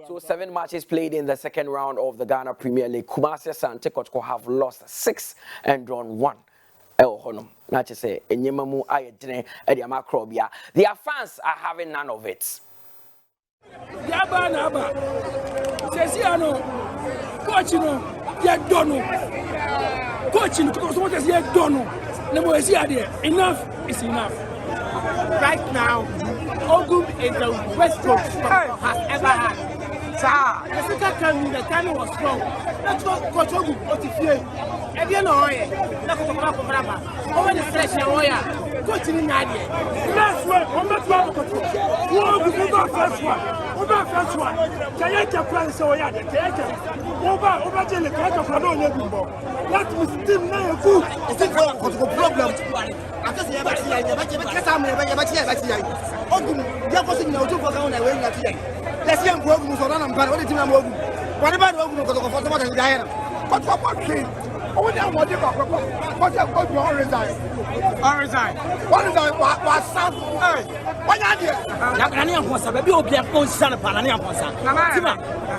So 7 matches played in the second round of the Ghana Premier League. Kumasi Asante Kotoko have lost 6 and drawn 1. Not to say, their fans are having none of it. Enough is enough. Right now, Ogum is the best coach has ever had. The second time the time was strong. Let's go coach Ogum Otifie. If you know it, let's go back over Brava. Over the fresh warrior. Coach in Nadia. Last one, on the 12 coach. Who will be the first one? Over first one. Kayaka plan so ya the Kayaka. Over the Kayaka for no Nebumbo. Let me still know good. It's a problem. I just never see I never get I'm never see. Ogum, you are posting now to for down away that day. Let's see Ogum so on and what the team Ogum. What about Ogum for the Diana? What came? Oh, now what you got? What you got? You all resign. All resign. What is that? What's up? Hey, what are you? Nania Ponsa, baby, you'll be a position of Nania Ponsa.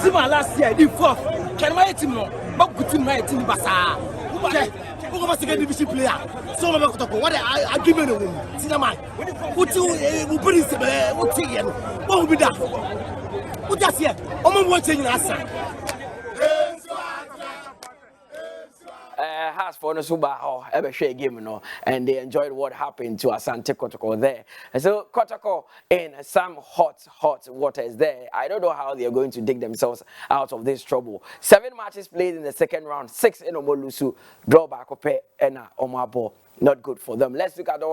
Tima last year, the fourth. Can my team know? But good to my team, Bassa. Who was a division player? So, what I give you? Cinema. What you put in the what will be done? What does here? I'm watching us. Has for no suba ever share game, and they enjoyed what happened to Asante Kotoko there. And so Kotoko in some hot water is there. I don't know how they are going to dig themselves out of this trouble. 7 matches played in the second round, 6 in Omolusu, draw back and Omabo. Not good for them. Let's look at the